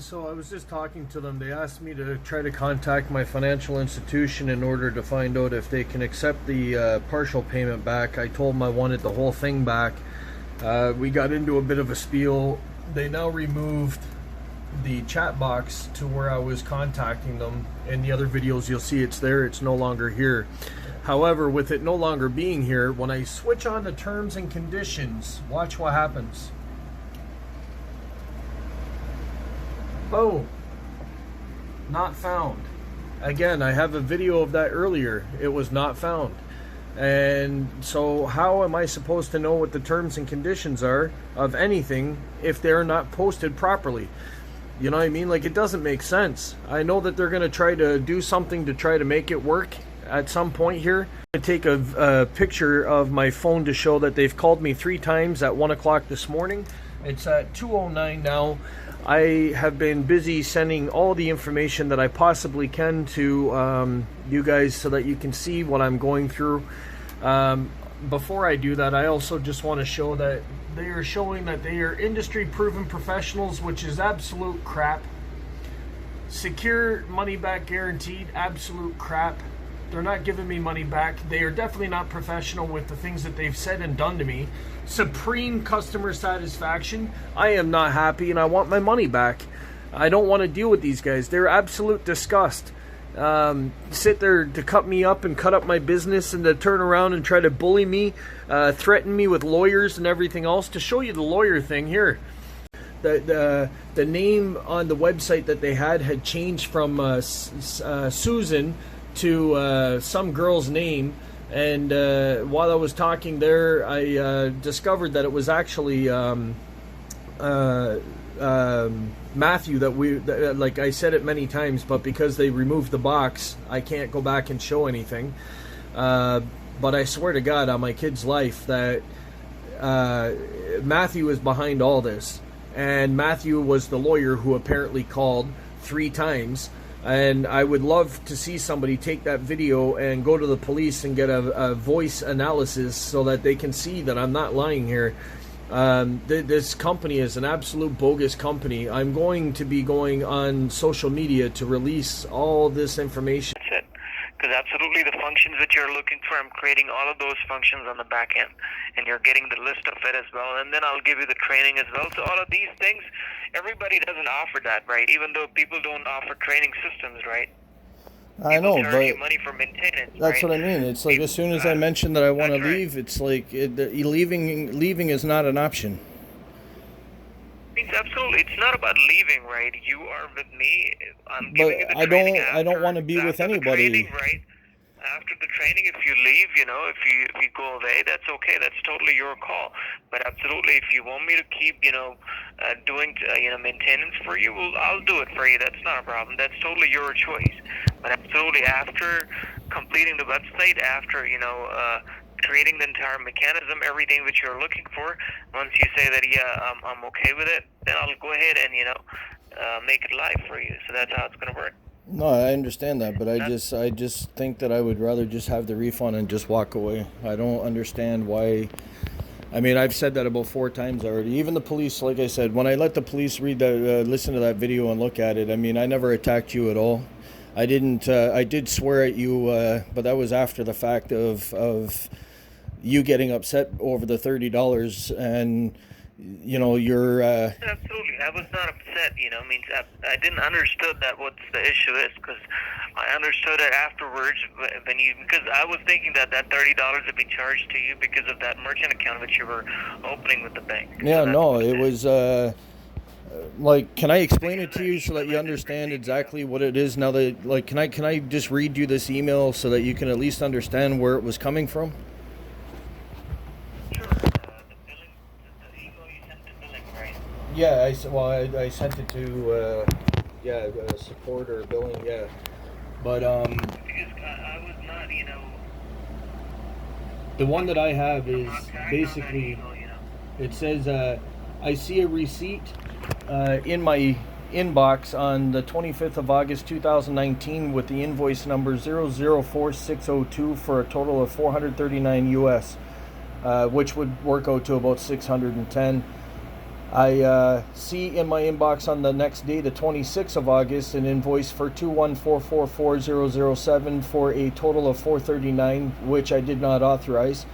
So I was just talking to them. They asked me to try to contact my financial institution in order to find out if they can accept the partial payment back. I told them I wanted the whole thing back. We got into a bit of a spiel. They now removed the chat box to where I was contacting them. In the other videos you'll see it's there, it's no longer here. However, with it no longer being here, when I switch on the terms and conditions, watch what happens. Oh, not found. Again, I have a video of that earlier. It was not found. And so how am I supposed to know what the terms and conditions are of anything if they're not posted properly? You know what I mean? Like, it doesn't make sense. I know that they're going to try to do something to try to make it work at some point here. I'm going to take a picture of my phone to show that they've called me 3 times at 1 o'clock this morning. It's at 2:09 now. I have been busy sending all the information that I possibly can to you guys so that you can see what I'm going through. Before I do that, I also just want to show that they are showing that they are industry proven professionals, which is absolute crap. Secure money back guaranteed, absolute crap. They're not giving me money back. They are definitely not professional with the things that they've said and done to me. Supreme customer satisfaction. I am not happy and I want my money back. I don't want to deal with these guys. They're absolute disgust. Sit there to cut me up and cut up my business and to turn around and try to bully me, threaten me with lawyers and everything else. To show you the lawyer thing here. The name on the website that they had changed from Susan to some girl's name, and while I was talking there, I discovered that it was actually Matthew. Like I said it many times, but because they removed the box, I can't go back and show anything. But I swear to God on my kid's life that Matthew is behind all this, and Matthew was the lawyer who apparently called 3 times. And I would love to see somebody take that video and go to the police and get a voice analysis so that they can see that I'm not lying here. This company is an absolute bogus company. I'm going to be going on social media to release all this information. That's it. Because absolutely the functions that you're looking for, I'm creating all of those functions on the back end. And you're getting the list of it as well. And then I'll give you the training as well. So all of these things, everybody doesn't offer that, right? Even though people don't offer training systems, right? I know, but but money for maintenance, that's right? what I mean. It's like as soon as I mention that I want to leave, it's like leaving is not an option. It's absolutely. It's not about leaving, right? You are with me. I'm giving you the training. I don't want to be with anybody. Training, right? After the training, if you leave, if you go away, that's okay. That's totally your call. But absolutely, if you want me to keep, doing, maintenance for you, well, I'll do it for you. That's not a problem. That's totally your choice. But absolutely, after completing the website, after, creating the entire mechanism, everything that you're looking for, once you say that, yeah, I'm okay with it, then I'll go ahead and, make it live for you. So that's how it's going to work. No, I understand that, but I just think that I would rather just have the refund and just walk away. I don't understand why. I mean, I've said that about 4 times already. Even the police, like I said, when I let the police listen to that video and look at it, I mean, I never attacked you at all. I didn't. I did swear at you, but that was after the fact of you getting upset over the $30 and. You're absolutely. I was not upset. I didn't understood that what the issue is, because I understood it afterwards because I was thinking that $30 had been charged to you because of that merchant account that you were opening with the bank. Yeah, so no, it was like, can I explain it to you so that you understand exactly what it is now that, like, can I just read you this email so that you can at least understand where it was coming from? Yeah, I sent it to support or billing, yeah. But because I was not, the one that I have is basically it says I see a receipt in my inbox on the 25th of August 2019 with the invoice number 004602 for a total of $439 US, which would work out to about $610. I see in my inbox on the next day, the 26th of August, an invoice for 21444,007 for a total of $439, which I did not authorize.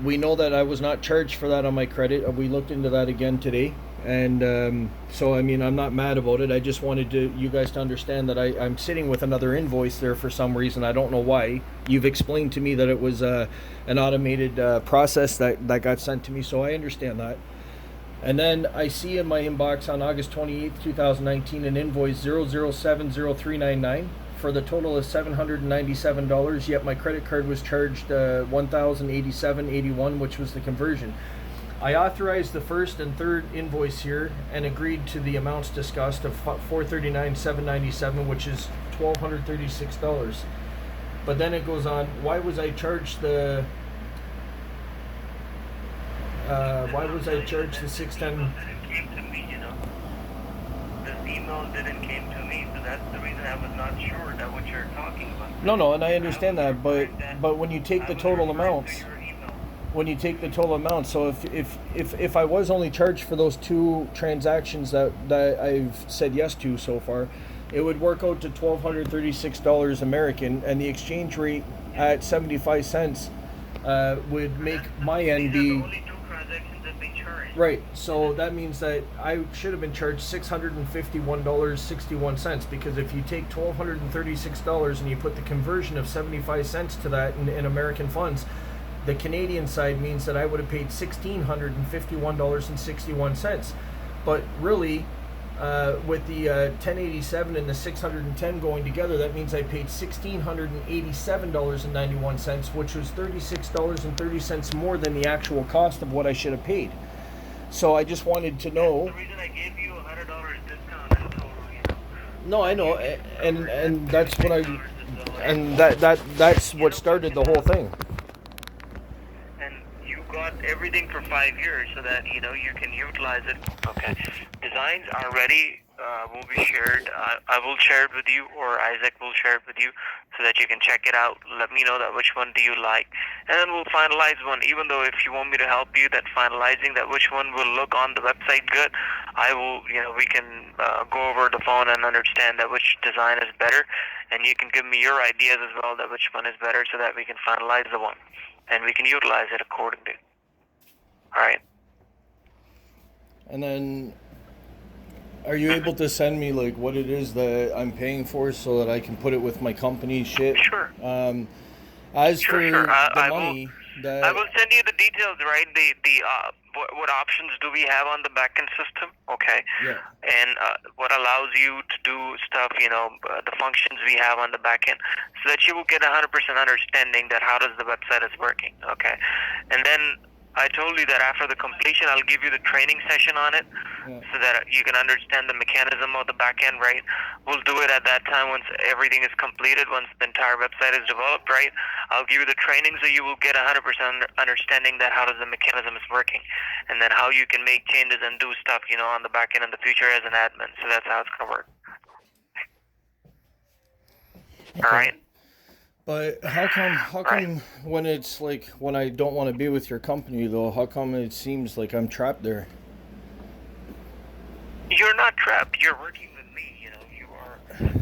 We know that I was not charged for that on my credit. We looked into that again today, and so I mean, I'm not mad about it. I just wanted you guys to understand that I'm sitting with another invoice there for some reason. I don't know why. You've explained to me that it was an automated process that got sent to me, so I understand that. And then I see in my inbox on August 28th, 2019, an invoice 0070399 for the total of $797, yet my credit card was charged $1,087.81, which was the conversion. I authorized the first and third invoice here and agreed to the amounts discussed of $439,797, which is $1,236. But then it goes on, why was I charged the 610? It came to me, This email didn't came to me, so that's the reason I was not sure that what you're talking about. No, and I understand that, but when you take the total amounts, so if I was only charged for those two transactions that I've said yes to so far, it would work out to $1,236 American, and the exchange rate at 75 cents would make my end be right. So that means that I should have been charged $651.61, because if you take $1,236 and you put the conversion of 75 cents to that in American funds, the Canadian side means that I would have paid $1,651.61. But really, with the 1087 and the 610 going together, that means I paid $1,687.91, which was $36.30 more than the actual cost of what I should have paid. So I just wanted to know. That's the reason I gave you $100 discount in total. No, I know, and that's what that's what started the whole thing. Got everything for 5 years so that you can utilize it. Okay, designs are ready, will be shared. I will share it with you, or Isaac will share it with you, so that you can check it out. Let me know that which one do you like, and then we'll finalize one. Even though if you want me to help you that finalizing that which one will look on the website good, I will, we can go over the phone and understand that which design is better, and you can give me your ideas as well that which one is better, so that we can finalize the one and we can utilize it accordingly. All right. And then, are you able to send me like what it is that I'm paying for, so that I can put it with my company shit? Sure. As for the money, I will send you the details. Right. What options do we have on the backend system? Okay. Yeah. And what allows you to do stuff? The functions we have on the backend, so that you will get 100% understanding that how does the website is working. Okay. And then I told you that after the completion, I'll give you the training session on it, so that you can understand the mechanism of the back end, right? We'll do it at that time once everything is completed, once the entire website is developed, right? I'll give you the training so you will get 100% understanding that how does the mechanism is working, and then how you can make changes and do stuff, on the back end in the future as an admin. So that's how it's going to work. Okay. All right? But how come when it's like, when I don't want to be with your company though, how come it seems like I'm trapped there? You're not trapped. You're working with me.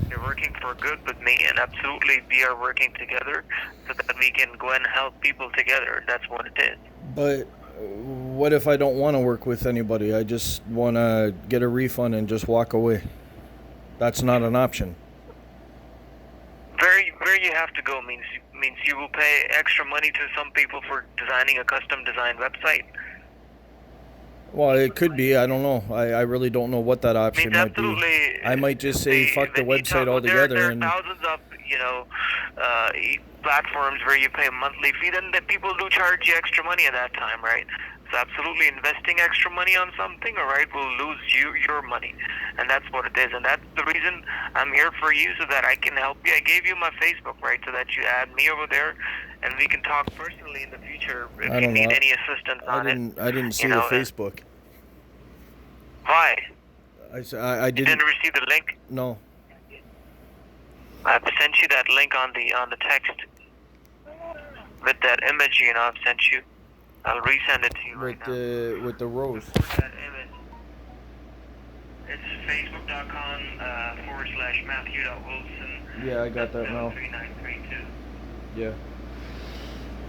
You're working for good with me, and absolutely we are working together so that we can go and help people together. That's what it is. But what if I don't want to work with anybody? I just want to get a refund and just walk away. That's not an option. Where you have to go means you will pay extra money to some people for designing a custom designed website. Well, it could be. I don't know. I really don't know what that option might be. I might just say fuck the website altogether. There are thousands of platforms where you pay a monthly fee. Then the people do charge you extra money at that time, right? So absolutely, investing extra money on something, all right, will lose your money, and that's what it is. And that's the reason I'm here for you, so that I can help you. I gave you my Facebook, right, so that you add me over there, and we can talk personally in the future if you need any assistance on it. I didn't see the Facebook. Why? I didn't. You didn't receive the link? No. I've sent you that link on the text with that image. I've sent you. I'll resend it to you right now. With the rose. That image. It's facebook.com/Matthew.Wilson. Yeah, I got that now. 3932. Yeah.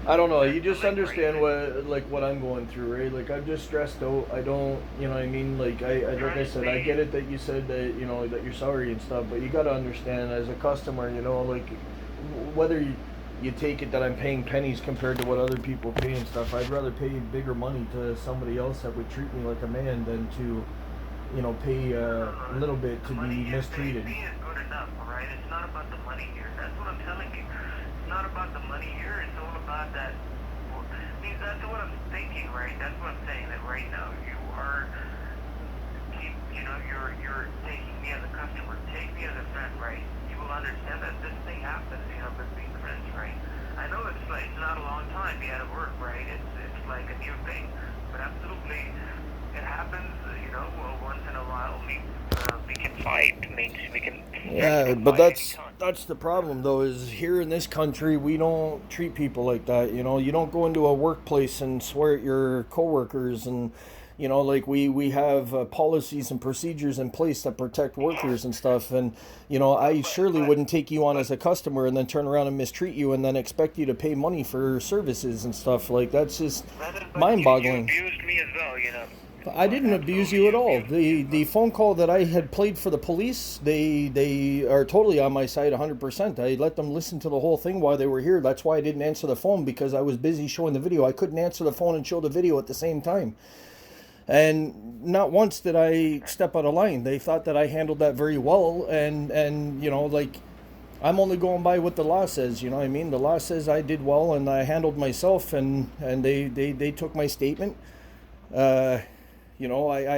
I don't know. You just understand what I'm going through, right? Like I'm just stressed out. I don't, you know what I mean? Like like I said, I get it that you said that that you're sorry and stuff, but you got to understand as a customer, like whether you take it that I'm paying pennies compared to what other people pay and stuff. I'd rather pay bigger money to somebody else that would treat me like a man than to, pay a little bit to be mistreated. Money is good enough, all right? It's not about the money here. That's what I'm telling you. It's not about the money here. It's all about that. I mean, that's what I'm thinking, right? That's what I'm saying. That right now you are, you're taking me as a customer. Take me as a friend, right? You will understand that this thing happens, between friends, right? I know it's not a long time be out of work, right? It's like a new thing, but absolutely, it happens. Once in a while we can fight. We can. Yeah, but that's the problem though. Is here in this country we don't treat people like that. You don't go into a workplace and swear at your coworkers, and like we have policies and procedures in place that protect workers and stuff. And I surely wouldn't take you on as a customer and then turn around and mistreat you and then expect you to pay money for services and stuff. Like that's just mind-boggling. You abused me as well, I didn't abuse you at all. The phone call that I had played for the police, they are totally on my side 100%. I let them listen to the whole thing while they were here. That's why I didn't answer the phone, because I was busy showing the video. I couldn't answer the phone and show the video at the same time. And not once did I step out of line. They thought that I handled that very well, and I'm only going by what the law says, you know what I mean? The law says I did well and I handled myself, and they took my statement. I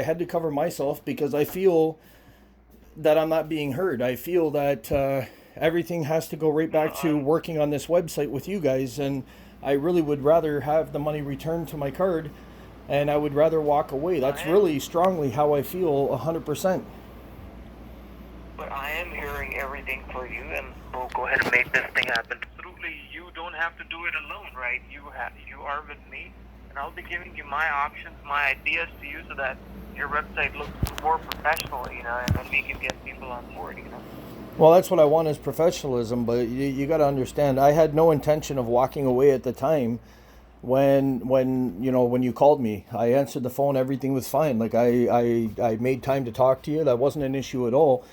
had to cover myself because I feel that I'm not being heard. I feel that everything has to go right back to working on this website with you guys, and I really would rather have the money returned to my card, and I would rather walk away. That's really strongly how I feel 100%. But I am hearing everything for you, and we'll go ahead and make this thing happen. Absolutely, you don't have to do it alone, right? You are with me. And I'll be giving you my options, my ideas to you so that your website looks more professional, and then we can get people on board, Well, that's what I want is professionalism, but you got to understand, I had no intention of walking away at the time when you called me. I answered the phone, everything was fine. Like I made time to talk to you. That wasn't an issue at all.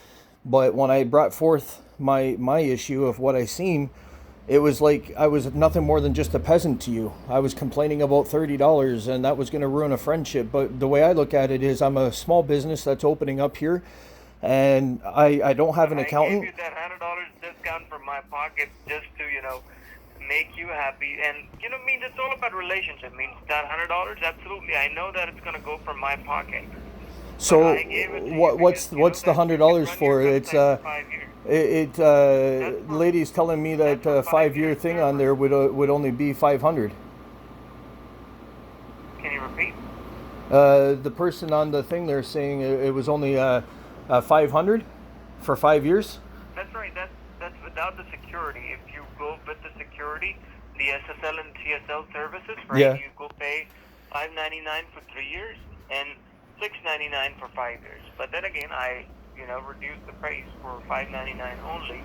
But when I brought forth my issue of what I seen, it was like I was nothing more than just a peasant to you. I was complaining about $30, and that was going to ruin a friendship. But the way I look at it is I'm a small business that's opening up here, and I don't have an accountant. I gave you that $100 discount from my pocket just to, make you happy. And, it's all about relationship. That $100, absolutely. I know that it's going to go from my pocket. So what's the $100 for? It's lady's telling me that 5-year thing on there would only be $500. Can you repeat? The person on the thing they're saying it was only $500 for 5 years. That's right. That's without the security. If you go with the security, the SSL and TSL services, right? Yeah. You go pay $5.99 for 3 years and $6.99 for 5 years. But then again, I reduce the price for $5.99 only,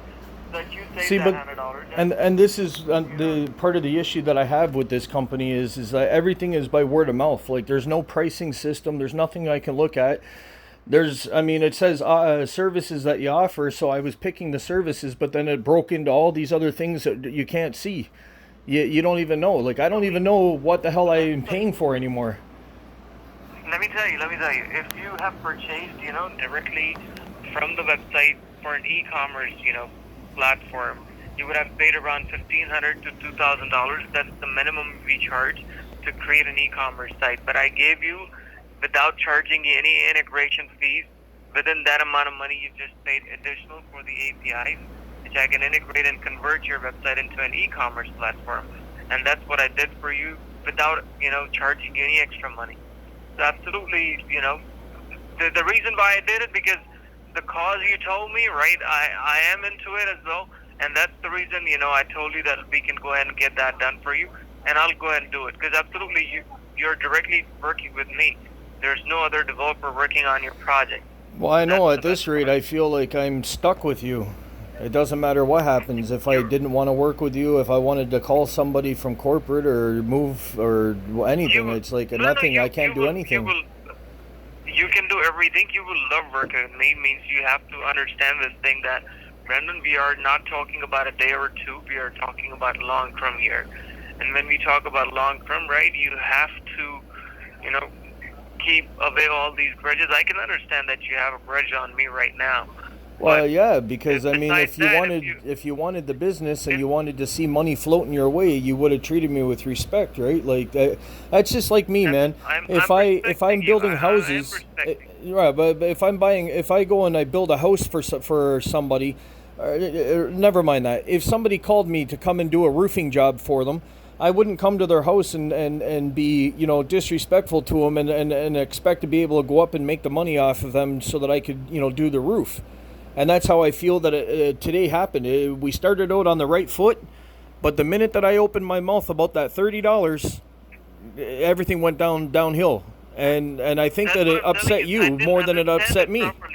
so that you save that $100. And this is the part of the issue that I have with this company is that everything is by word of mouth. Like there's no pricing system. There's nothing I can look at. It says services that you offer. So I was picking the services, but then it broke into all these other things that you can't see. You don't even know. Like I don't even know what the hell I'm paying for anymore. Let me tell you, if you have purchased, directly from the website for an e-commerce, platform, you would have paid around $1,500 to $2,000. That's the minimum we charge to create an e-commerce site. But I gave you, without charging you any integration fees, within that amount of money you just paid additional for the APIs, which I can integrate and convert your website into an e-commerce platform. And that's what I did for you without, charging you any extra money. So absolutely, the reason why I did it, because the cause you told me, right, I am into it as well. And that's the reason, I told you that we can go ahead and get that done for you. And I'll go ahead and do it. Because absolutely, you're directly working with me. There's no other developer working on your project. Well, I That's know the at best this rate, part. I feel like I'm stuck with you. It doesn't matter what happens. If I You're, didn't want to work with you, if I wanted to call somebody from corporate or move or you anything, will, it's like no, no, nothing. I can't do anything. you can do everything. You will love working with me. Means you have to understand this thing that, Brendan, we are not talking about a day or two. We are talking about long term here. And when we talk about long term, right, you have to, you know, keep away all these grudges. I can understand that you have a grudge on me right now, Well, but yeah, because I mean, besides that, if you wanted the business and if you wanted to see money floating your way, you would have treated me with respect, right? Like that's just like me, man. I'm If I'm respecting you. building I am houses, respecting. right? But if I go and I build a house for somebody, never mind that. If somebody called me to come and do a roofing job for them, I wouldn't come to their house and be, disrespectful to them and expect to be able to go up and make the money off of them so that I could, do the roof. And that's how I feel that today happened. We started out on the right foot, but the minute that I opened my mouth about that $30, everything went downhill. And I think That's that what it I'm telling upset you. I you didn't more than it understand upset it me. properly.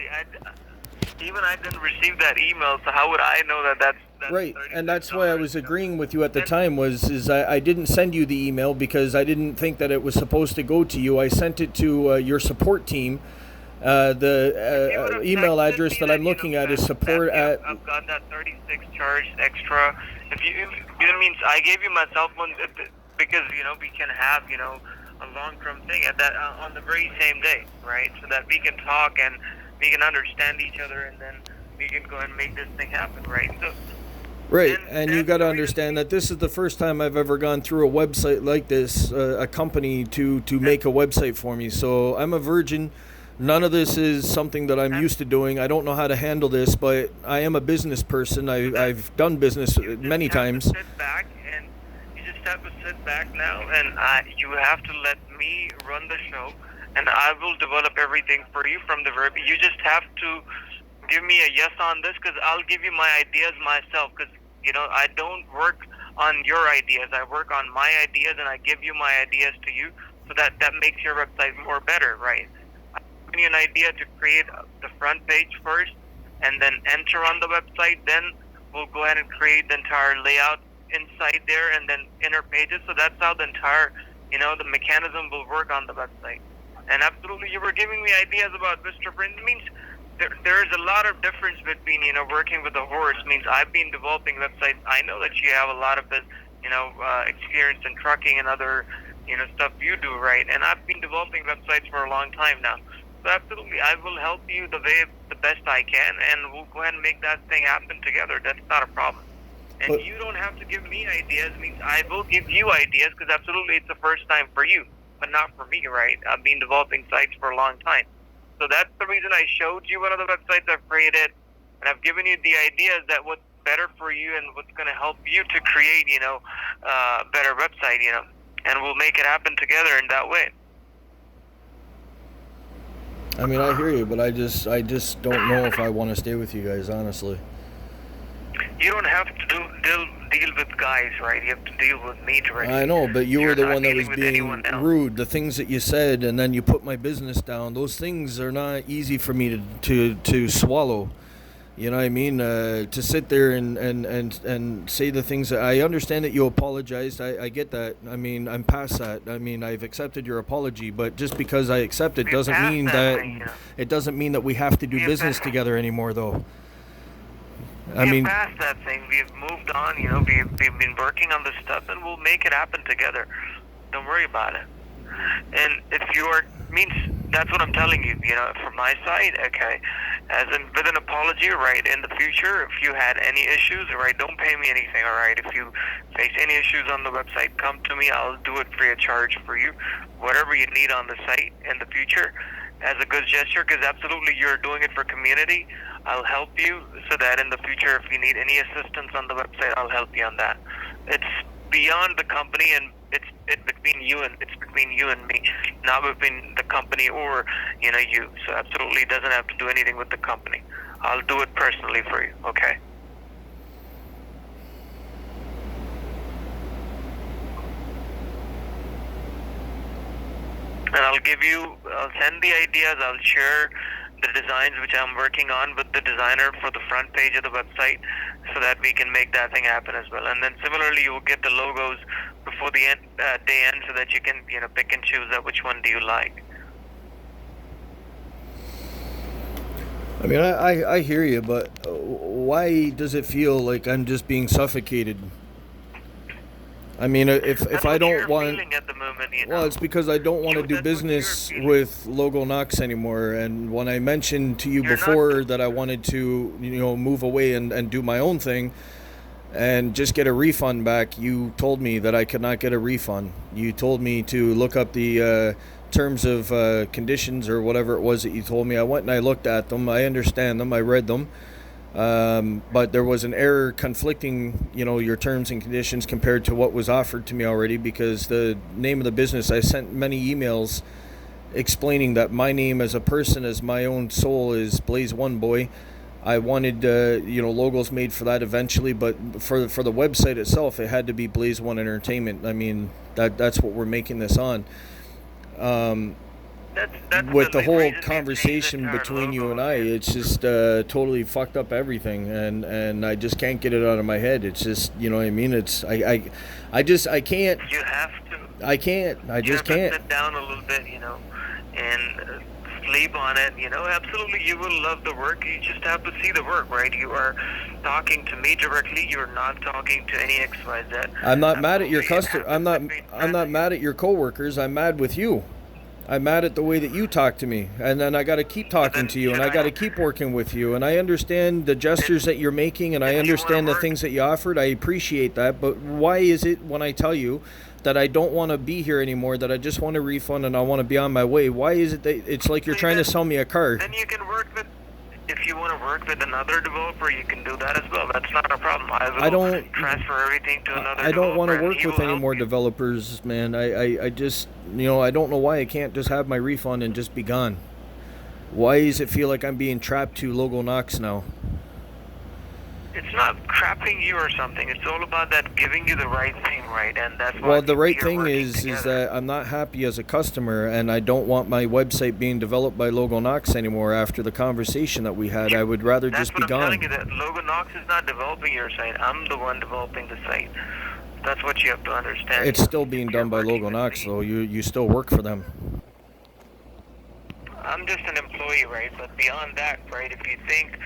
Even I didn't receive that email, so how would I know that that's Right, and that's why I was $36? agreeing with you at the And time. I didn't send you the email because I didn't think that it was supposed to go to you. I sent it to your support team. if you would have Email texted address me that that, I'm looking at is support yeah, at. I've got that 36 charge extra. That means I gave you my cell phone because we can have a long term thing at that on the very same day, right? So that we can talk and we can understand each other, and then we can go and make this thing happen, right? So Right, and and you that's got to the reason understand that this is the first time I've ever gone through a website like this, a company to make a website for me. So I'm a virgin. None of this is something that I'm used to doing. I don't know how to handle this, but I am a business person. I've done business you many just have to times. sit back and you just have to sit back now, and you have to let me run the show, and I will develop everything for you from the very. You just have to give me a yes on this, because I'll give you my ideas myself, because I don't work on your ideas. I work on my ideas, and I give you my ideas to you, so that makes your website more better, right? I'm giving you an idea to create the front page first, and then enter on the website. Then we'll go ahead and create the entire layout inside there, and then inner pages. So that's how the entire, the mechanism will work on the website. And absolutely, you were giving me ideas about Mr. Print. It means there is a lot of difference between working with a horse. Means I've been developing websites. I know that you have a lot of experience in trucking and other stuff you do, right? And I've been developing websites for a long time now. So absolutely, I will help you the best I can, and we'll go ahead and make that thing happen together. That's not a problem. And But you don't have to give me ideas. Means I will give you ideas, because absolutely it's the first time for you, but not for me, right? I've been developing sites for a long time. So that's the reason I showed you one of the websites I've created, and I've given you the ideas that what's better for you and what's going to help you to create, better website, and we'll make it happen together in that way. I mean, I hear you, but I just don't know if I want to stay with you guys, honestly. You don't have to deal with guys, right? You have to deal with me directly. I know, but you were You're the not one that dealing was with anyone being else. rude. The things that you said, and then you put my business down. Those things are not easy for me to swallow. You know what I mean? To sit there and say the things that I understand that you apologized. I get that. I mean, I'm past that. I mean, I've accepted your apology, but just because I accept it We're doesn't past mean that that thing, it doesn't mean that we have to do We're business past- together anymore, though. I We've mean, passed that thing. We've moved on. We've been working on this stuff, and we'll make it happen together. Don't worry about it. And if you are means that's what I'm telling you. From my side, okay, as in with an apology, right? In the future, if you had any issues, right, don't pay me anything, all right? If you face any issues on the website, come to me. I'll do it free of charge for you. Whatever you need on the site in the future, as a good gesture, because absolutely you're doing it for community. I'll help you so that in the future, if you need any assistance on the website, I'll help you on that. It's beyond the company, and it's between you and me, not between the company or you. So absolutely, it doesn't have to do anything with the company. I'll do it personally for you. Okay. And I'll send the ideas, I'll share the designs which I'm working on with the designer for the front page of the website, so that we can make that thing happen as well. And then similarly, you will get the logos before the day end, so that you can pick and choose that which one do you like. I mean, I hear you, but why does it feel like I'm just being suffocated? I mean, if I don't want, at the moment, well, it's because I don't want to do business with Logo Knox anymore. And when I mentioned to you before that I wanted to, move away and do my own thing and just get a refund back, you told me that I could not get a refund. You told me to look up the terms of conditions or whatever it was that you told me. I went and I looked at them. I understand them. I read them. But there was an error conflicting, your terms and conditions compared to what was offered to me already, because the name of the business, I sent many emails explaining that my name as a person, as my own soul, is Blaze One Boy. I wanted, logos made for that eventually, but for the website itself, it had to be Blaze One Entertainment. I mean, that's what we're making this on. With the whole conversation between you and I, it's just totally fucked up everything, and I just can't get it out of my head. It's just, what I mean? It's I can't. You have to. I can't. I just can't. Sit down a little bit, and sleep on it. Absolutely, you will love the work. You just have to see the work, right? You are talking to me directly. You're not talking to any XYZ. I'm not mad at your customer. I'm not mad at your coworkers. I'm mad with you. I'm mad at the way that you talk to me, and then I got to keep talking to you, and I got to keep working with you, and I understand the gestures that you're making, and I understand the things that you offered. I appreciate that, but why is it when I tell you that I don't want to be here anymore, that I just want a refund and I want to be on my way, why is it that it's like you're trying to sell me a car? Then you can work with, if you want to work with another developer, you can do that as well. That's not a problem. I don't transfer everything to another developer. I don't want to work with any more developers, man. I just, I don't know why I can't just have my refund and just be gone. Why does it feel like I'm being trapped to Logo Knox now? It's not trapping you or something. It's all about that giving you the right thing, right? And that's why. Well, the right thing is that I'm not happy as a customer, and I don't want my website being developed by Logo Knox anymore after the conversation that we had. I would rather just be gone. That's what I'm telling you, that Logo Knox is not developing your site. I'm the one developing the site. That's what you have to understand. It's still being done by Logo Knox, though. You still work for them. I'm just an employee, right? But beyond that, right, if you think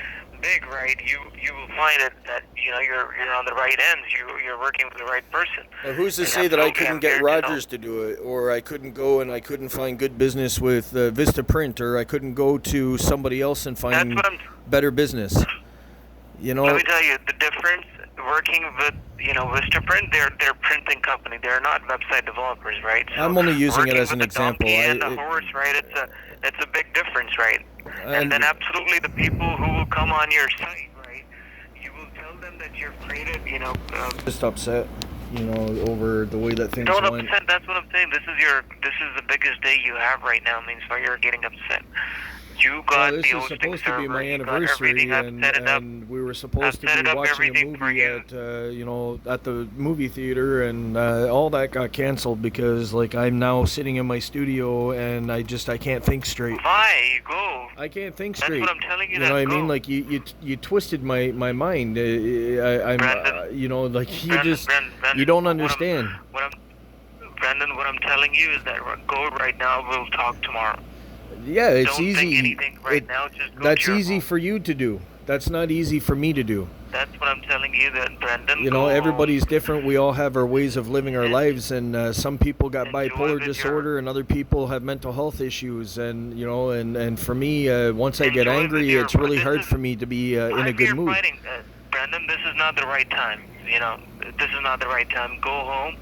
big, right, you will find it that you're on the right ends. You're working with the right person. Well, who's to say that I couldn't get Rogers to do it, or I couldn't go and I couldn't find good business with Vista Print, or I couldn't go to somebody else and find better business? Let me tell you the difference. Working with Vista Print, they're printing company. They're not website developers, right? So I'm only using it as an example. And the horse, right? It's a big difference, right? And then absolutely the people who will come on your site, right? You will tell them that you've created, just upset, over the way that things went. Don't upset. That's what I'm saying. This is the biggest day you have right now. Means why you're getting upset. You got this is supposed to be my anniversary, and we were supposed to be watching a movie at at the movie theater, and all that got canceled because I'm now sitting in my studio and I can't think straight. Why? Go. I can't think straight. That's what I'm telling you. You know what I mean? Like you twisted my mind. I'm Brandon, you don't understand. Brandon, what I'm telling you is that go right now. We'll talk tomorrow. Yeah, it's Don't easy. Think anything right now, just go that's to your easy home. For you to do. That's not easy for me to do. That's what I'm telling you, that Brandon. Everybody's different. We all have our ways of living our lives, and some people got bipolar disorder, and other people have mental health issues, and and for me, once I get angry, it's really hard for me to be in a good mood. Fighting, Brandon, this is not the right time. This is not the right time. Go home,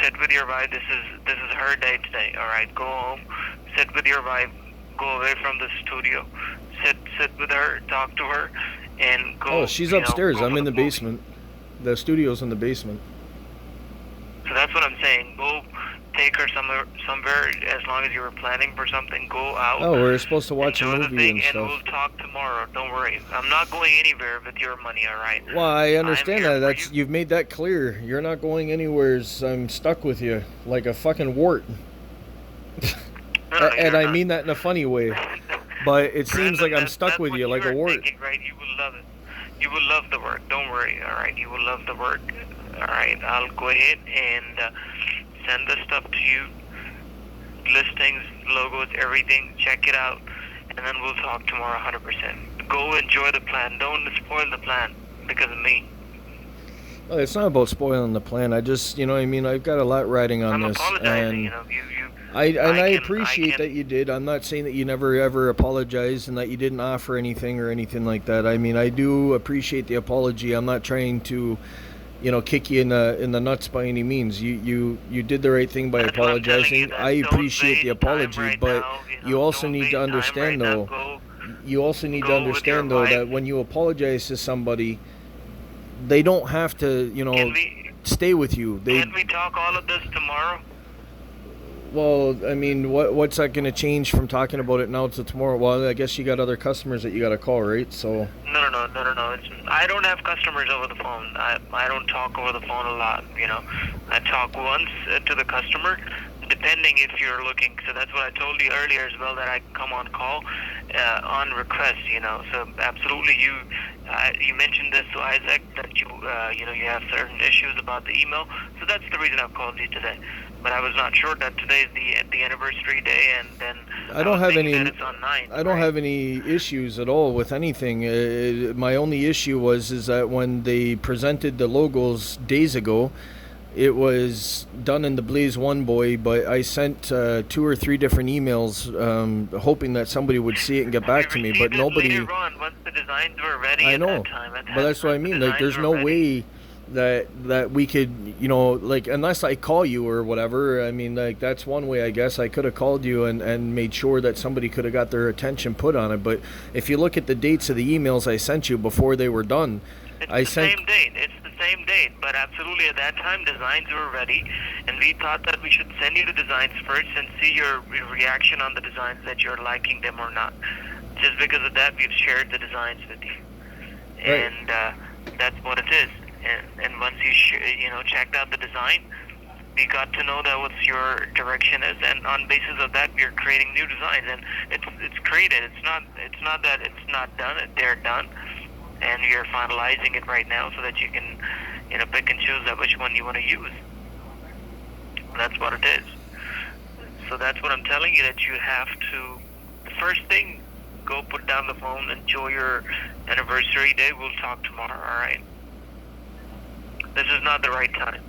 sit with your wife. This is her day today. All right, go home, sit with your wife. Go away from the studio, sit with her, talk to her, and go. Oh, she's upstairs. I'm in the basement. The studio's in the basement. So that's what I'm saying. Go take her somewhere. As long as you were planning for something, go out. Oh, we're supposed to watch a movie and stuff. And we'll talk tomorrow. Don't worry. I'm not going anywhere with your money. All right. Well, I understand that. You've made that clear. You're not going anywhere. I'm stuck with you like a fucking wart. No, and I mean that in a funny way. but it seems like I'm stuck that's with what you like a you're wart. thinking, right? You will love it. You will love the work. Don't worry. All right, you will love the work. All right, I'll go ahead and send the stuff to you. Listings, logos, everything. Check it out, and then we'll talk tomorrow. 100%. Go enjoy the plan. Don't spoil the plan because of me. It's not about spoiling the plan. I just, you know what I mean, I've got a lot riding on I'm this, apologizing. and You know, I appreciate that you did. I'm not saying that you never ever apologized and that you didn't offer anything or anything like that. I mean, I do appreciate the apology. I'm not trying to, you know, kick you in the nuts by any means. You did the right thing by That's what I'm telling you, apologizing. that I don't appreciate waste the apology, time right but now, you also don't need waste to time understand right now. though. You also need to Go with your understand though wife. that when you apologize to somebody, they don't have to, you know, stay with you. Can we talk all of this tomorrow? Well, I mean, what's that going to change from talking about it now to tomorrow? Well, I guess you got other customers that you got to call, right? So. No. I don't have customers over the phone. I don't talk over the phone a lot. You know, I talk once to the customer, depending if you're looking. So that's what I told you earlier as well, that I come on call on request. You know, so absolutely you mentioned this to Isaac that you have certain issues about the email. So that's the reason I've called you today. But I was not sure that today is the anniversary day, and then I don't have any. It's on 9, I don't have any issues at all with anything. My only issue is that when they presented the logos days ago, it was done in the Blaze One boy, but I sent 2 or 3 different emails, hoping that somebody would see it and get back to me. But nobody. Later on, once the designs were ready. I know, but that's what I mean. Like, there's no way that we could, you know, like, unless I call you or whatever. I mean, like, that's one way, I guess. I could have called you and made sure that somebody could have got their attention put on it. But if you look at the dates of the emails I sent you before they were done, it's the same date. It's the same date. But absolutely, at that time, designs were ready, and we thought that we should send you the designs first and see your reaction on the designs, that you're liking them or not. Just because of that, we've shared the designs with you, right. And that's what it is. And once you checked out the design, we got to know that what your direction is, and on basis of that, we're creating new designs. And it's created. It's not that it's not done. They're done, and you're finalizing it right now so that you can, pick and choose which one you want to use. That's what it is. So that's what I'm telling you, that you have to. The first thing, go put down the phone, enjoy your anniversary day. We'll talk tomorrow. All right. This is not the right time.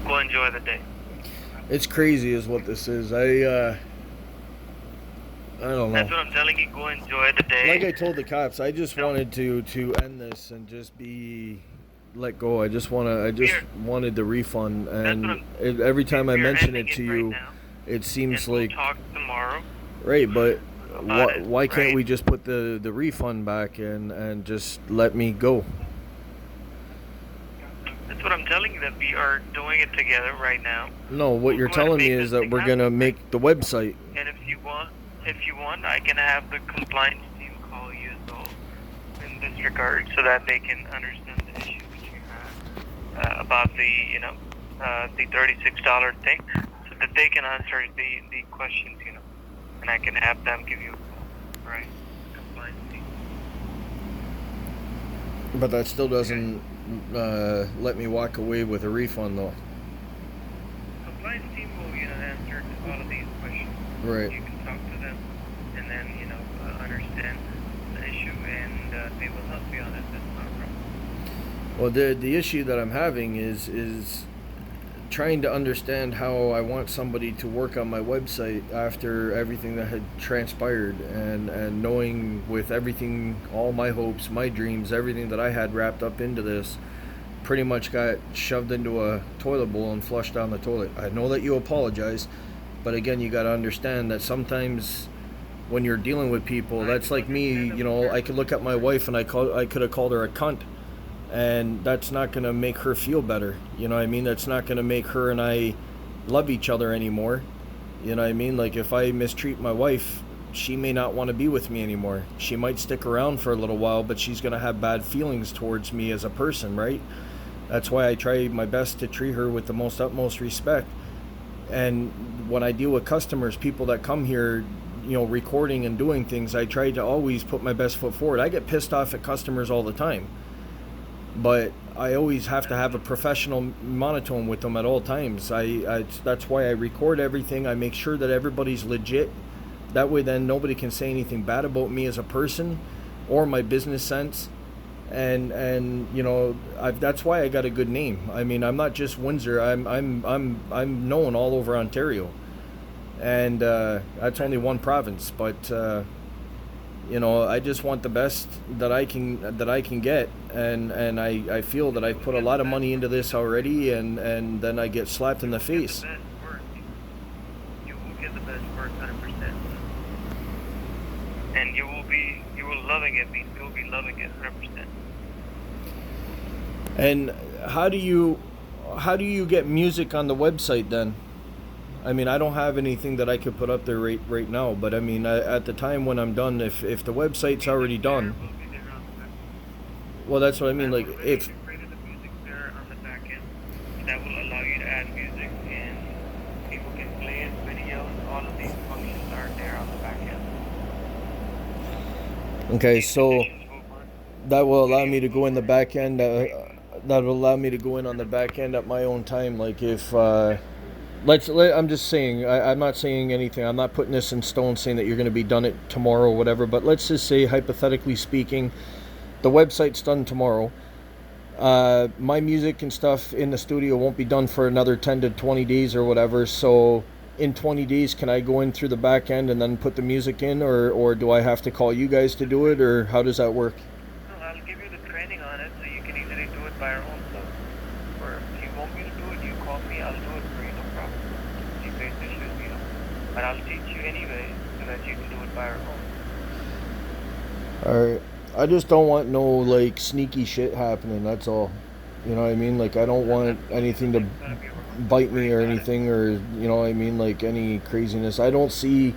Go enjoy the day. It's crazy is what this is. I don't know. That's what I'm telling you. Go enjoy the day. Like I told the cops, I just wanted to end this and just be let go. I just wanted the refund, and every time I mention it to you, it seems like we'll talk tomorrow. Right, but why can't right? we just put the refund back and just let me go? That's what I'm telling you, that we are doing it together right now. No, what you're telling me is that we're gonna make the website. And if you want, I can have the compliance team call you as well in this regard, so that they can understand the issue that you have about the $36 thing, so that they can answer the questions, and I can have them give you a call, right? Compliance team. But that still doesn't let me walk away with a refund, though. Compliance team will, answer all of these questions. Right. You can talk to them, and then, understand the issue, and they will help you on it. That's not a problem. Well, the issue that I'm having is trying to understand how I want somebody to work on my website after everything that had transpired, and knowing with everything, all my hopes, my dreams, everything that I had wrapped up into this pretty much got shoved into a toilet bowl and flushed down the toilet. I know that you apologize, but again, you got to understand that sometimes when you're dealing with people, that's like me, I could look at my wife and I could have called her a cunt, and that's not going to make her feel better. You know what I mean? That's not going to make her and I love each other anymore. You know what I mean? Like, if I mistreat my wife, she may not want to be with me anymore. She might stick around for a little while, but she's going to have bad feelings towards me as a person, right? That's why I try my best to treat her with the utmost respect. And when I deal with customers, people that come here, recording and doing things, I try to always put my best foot forward. I get pissed off at customers all the time, but I always have to have a professional monotone with them at all times. That's why I record everything. I make sure that everybody's legit. That way then nobody can say anything bad about me as a person or my business sense. And that's why I got a good name. I mean, I'm not just Windsor. I'm known all over Ontario, and that's only one province. But I just want the best that I can get, and I feel that I've put a lot of money into this already, and then I get slapped in the face. You will get the best work, 100%, and you will loving it. You'll be loving it, 100%. And how do you get music on the website then? I mean, I don't have anything that I could put up there right now, but I mean, at the time when I'm done, if the website's already done, well, that's what I mean. Like, if created the music there on the back end, that will allow you to add music, and people can play it, videos, all of these functions are there on the back end. Okay, so that will allow me to go in the back end. That will allow me to go in on the back end at my own time. Like if I'm just saying, I'm not saying anything. I'm not putting this in stone saying that you're going to be done it tomorrow or whatever. But let's just say, hypothetically speaking, the website's done tomorrow. My music and stuff in the studio won't be done for another 10 to 20 days or whatever. So in 20 days, can I go in through the back end and then put the music in, or do I have to call you guys to do it, or how does that work? No, I'll give you the training on it, so you can easily do it by your own self. Or if you want me to do it, you call me, I'll do it for you, no problem. You face issues, But I'll teach you anyway, so that you can do it by your own. Alright. I just don't want no, like, sneaky shit happening, that's all. You know what I mean? Like, I don't want anything to bite me or anything, or, you know what I mean, like, any craziness. I don't see...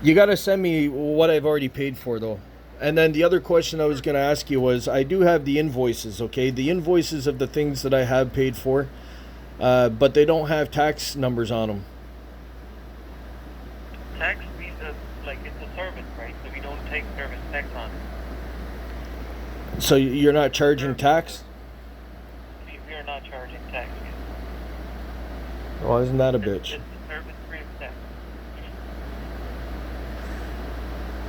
You gotta send me what I've already paid for, though. And then the other question I was gonna ask you was, I do have the invoices, okay? The invoices of the things that I have paid for, but they don't have tax numbers on them. Tax means, it's a service, right? So we don't take service tax on it. So you're not charging tax? We are not charging tax. Well, isn't that a bitch? It's a service free of tax.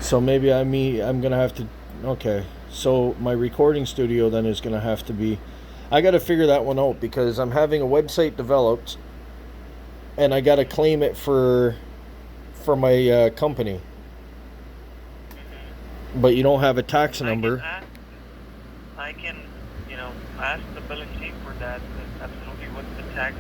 So maybe I'm gonna have to. Okay, so my recording studio then is gonna have to be. I got to figure that one out, because I'm having a website developed, and I got to claim it for my company. Mm-hmm. But you don't have a tax number. I can ask the billing team for that. Absolutely, what the tax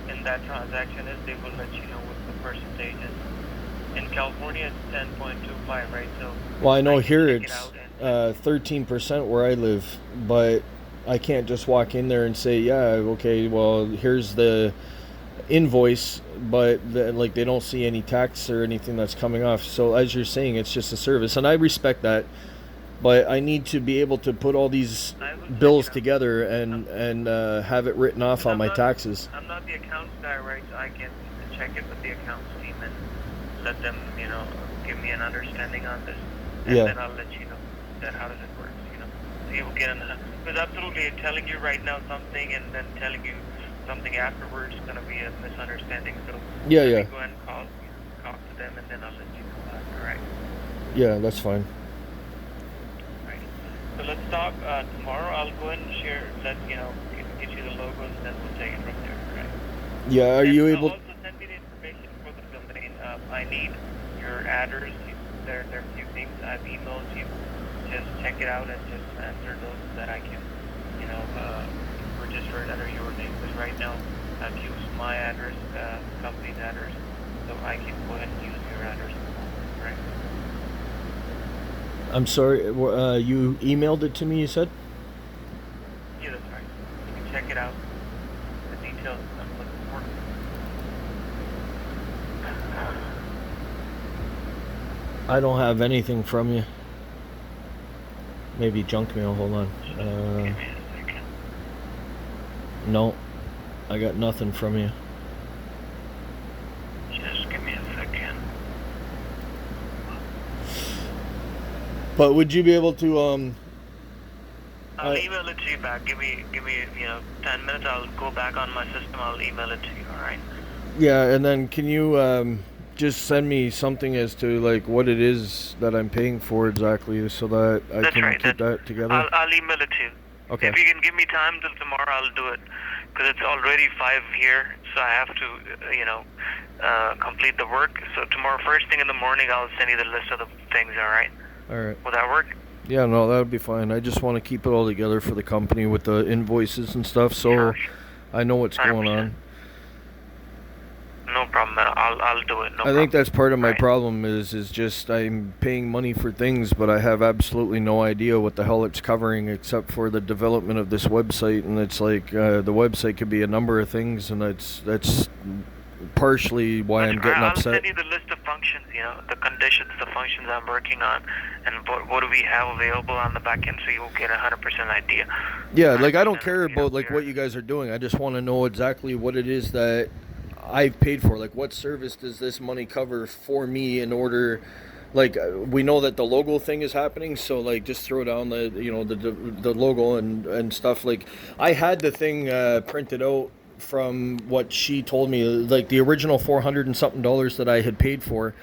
in that transaction is. They will let you know what the percentage is. In California, it's 10.25, right? So. Well, I know here it's 13% where I live, but I can't just walk in there and say, yeah, okay, well, here's the invoice, but they don't see any tax or anything that's coming off. So as you're saying, it's just a service, and I respect that. But I need to be able to put all these bills together and have it written off on my taxes. I'm not the accounts guy, right? So I can check it with the accounts team and let them, give me an understanding on this, and then I'll let you know that how does it work, So you can, because absolutely telling you right now something and then telling you something afterwards is going to be a misunderstanding. So go ahead and call to them, and then I'll let you know that. All right. Yeah, that's fine. So let's talk tomorrow. I'll go ahead and share, get you the logos, and then we'll take it from there, right? Yeah, are you able... Also send me the information for the domain. I need your address. There are a few things I've emailed you. Just check it out and just answer those so that I can, register it under your name. Because right now I've used my address, company's address, so I can go ahead and use your address, right? I'm sorry, you emailed it to me, you said? Yeah, that's right. You can check it out. The details I'm looking for. I don't have anything from you. Maybe junk mail, hold on. Give me a second. No, I got nothing from you. But would you be able to I'll email it to you back. Give me 10 minutes. I'll go back on my system. I'll email it to you. All right. yeah, and then can you just send me something as to like what it is that I'm paying for exactly, so that I can keep that together? I'll email it to you. Okay. If you can give me time till tomorrow, I'll do it. Because it's already 5 here, so I have to, complete the work. So tomorrow, first thing in the morning, I'll send you the list of the things, all right? All right. Will that work? Yeah, no, that would be fine. I just want to keep it all together for the company with the invoices and stuff, so Sure. I know what's going on. No problem, man. I'll do it. I think that's part of my Right. problem is just I'm paying money for things, but I have absolutely no idea what the hell it's covering except for the development of this website, and it's like the website could be a number of things, and that's partially why I'm getting upset. I'll send you the list of functions, the conditions, the functions I'm working on, and what do we have available on the back end, so you'll get 100% idea. Yeah, like I don't care about like what you guys are doing. I just want to know exactly what it is that I've paid for. Like, what service does this money cover for me in order? Like, we know that the logo thing is happening, so like just throw down the logo and stuff. Like, I had the thing printed out from what she told me, like the original $400 and something that I had paid for.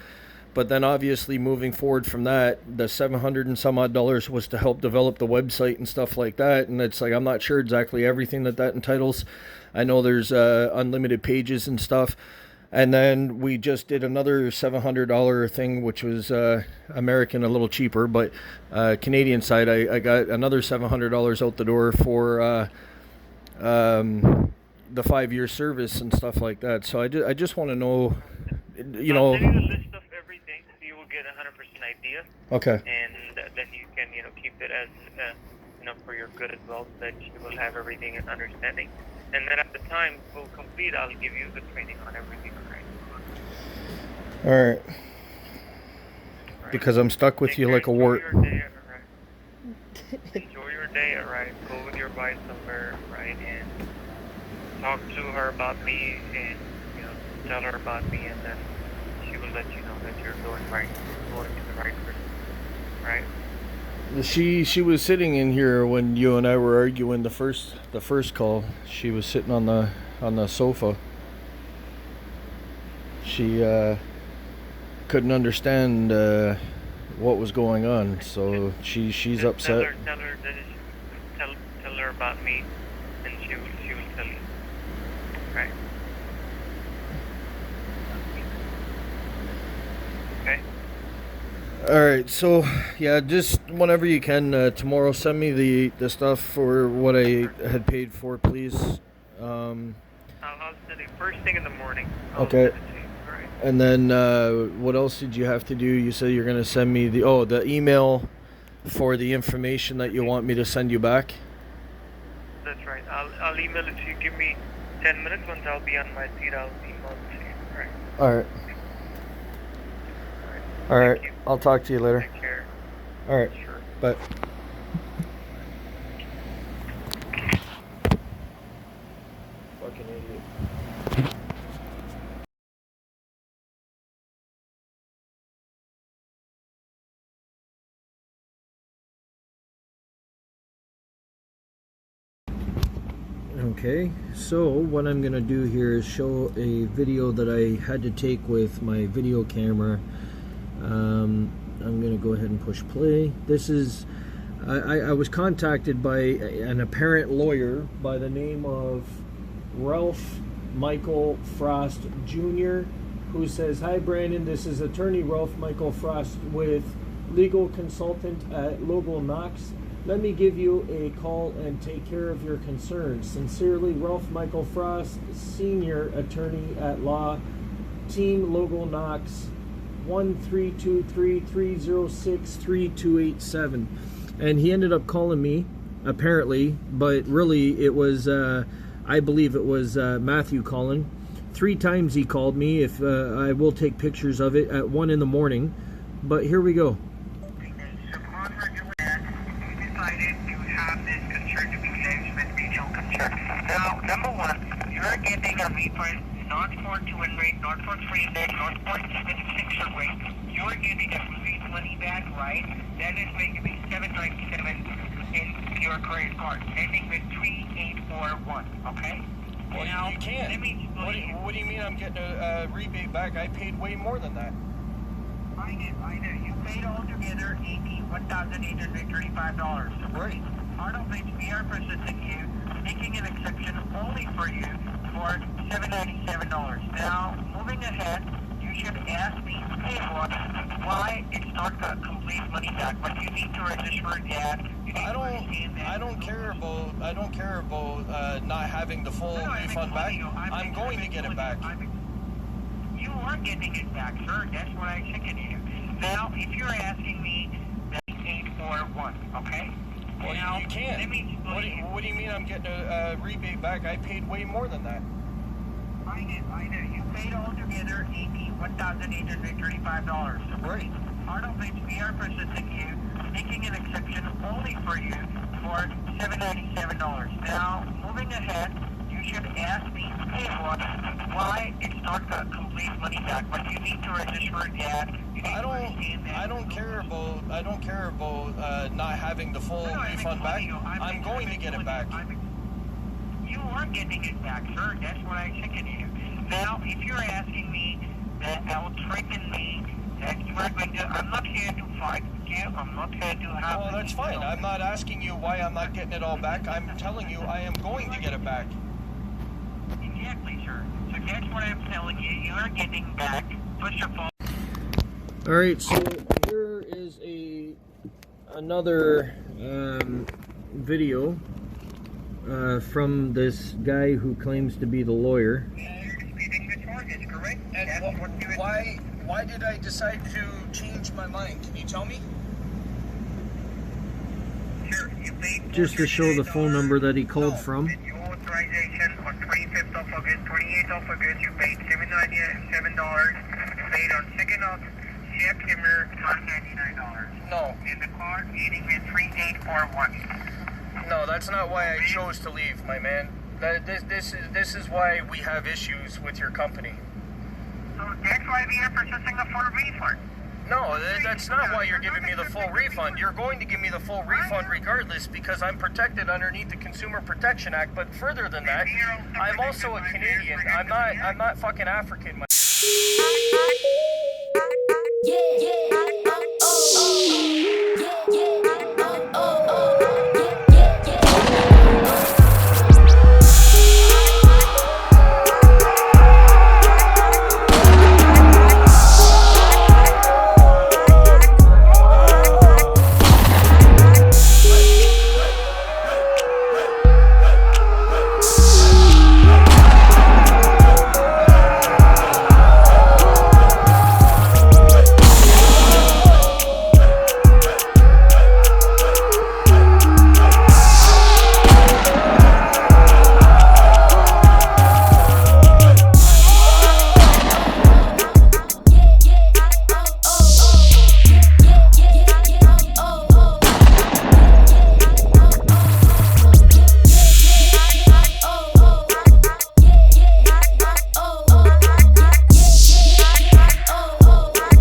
But then obviously moving forward from that, the $700 and some odd was to help develop the website and stuff like that. And it's like, I'm not sure exactly everything that entitles. I know there's unlimited pages and stuff. And then we just did another $700 thing, which was American, a little cheaper, but Canadian side, I got another $700 out the door for the 5-year service and stuff like that. So I just want to know, I'll send you the list of everything, so you will get 100% idea. Okay. And then you can, keep it as, for your good as well, so that you will have everything in understanding. And then at the time we'll complete, I'll give you the training on everything, all right? Because I'm stuck with you like a wart. Enjoy your day, all right? Go with your wife somewhere, right? And talk to her about me, and tell her about me, and then she will let you know that you're going to the right person, right? She was sitting in here when you and I were arguing the first call. She was sitting on the sofa. She couldn't understand what was going on, so she's upset. Tell her about me, and she will tell you, right? Okay. All right, so yeah, just whenever you can tomorrow, send me the stuff for what I had paid for, please. I'll send it first thing in the morning. Okay. And then what else did you have to do? You said you're gonna send me the email for the information that you want me to send you back. That's right. I'll email it to you. Give me 10 minutes. Once I'll be on my seat, I'll email it to you. Right. All right. All right. I'll talk to you later. Take care. All right. Sure. Bye. Fucking idiot. Okay, so what I'm gonna do here is show a video that I had to take with my video camera. I'm gonna go ahead and push play. This is I was contacted by an apparent lawyer by the name of Ralph Michael Frost Jr., who says, "Hi Brandon, this is attorney Ralph Michael Frost with legal consultant at Logo Knox. Let me give you a call and take care of your concerns. Sincerely, Ralph Michael Frost, senior attorney at law, Team Logo Knox, 1-323-306-3287. And he ended up calling me, apparently, but really it was, I believe it was Matthew calling. 3 times he called me. If I will take pictures of it at 1 in the morning. But here we go. Now, number one, you're getting a refund not for 200 rate, not for 3 rate, not for 6 rate. You're getting a refund money back, right? That is going to be $797 in your credit card, ending with 3841. Okay. Well, now, you can't. Let me What do you mean I'm getting a rebate back? I paid way more than that. I know. You paid altogether $1,835. Right. Part of which we are processing you, making an exception only for you for $797. Now, moving ahead, you should ask me, hey, what? Why it's not a complete money back, but you need to register that. I don't care about not having the full refund back. I'm going to get it back. You are getting it back, sir. That's what I said to you. Now, if you're asking me, that's 841, okay? Well, now, you can't. Let me What do you mean I'm getting a rebate back? I paid way more than that. I know. You paid altogether $1,835. Right. Part of which we are processing you, making an exception only for you for $797. Now, moving ahead, you should ask me, hey, what? Why it's not a complete money back, but you need to register that. I don't care about not having the full refund back. I'm going to get it back. You are getting it back, sir. That's what I said to you. Now, if you're asking me that threaten me that you are going to, I'm not here to fight you. I'm not here to have. Well, that's fine. I'm not asking you why I'm not getting it all back. I'm telling you I am going to get it back. Exactly, sir. So that's what I'm telling you. You are getting back. First of all. All right. So here is another video from this guy who claims to be the lawyer. You're disputing the charges, correct? And why did I decide to change my mind? Can you tell me? Sure, you paid Just to show the phone number that he called from. With your authorization on 25th of August, 28th of August, you paid $797. Paid on 2nd of September, $599. No. In the card, ending with 3841. No, that's not why I chose to leave, my man. This is why we have issues with your company. So that's why we are processing a full refund. No, that's not why you're giving me the full refund. You're going to give me the full refund regardless because I'm protected underneath the Consumer Protection Act. But further than that, I'm also a Canadian. I'm not fucking African. Yeah. Oh.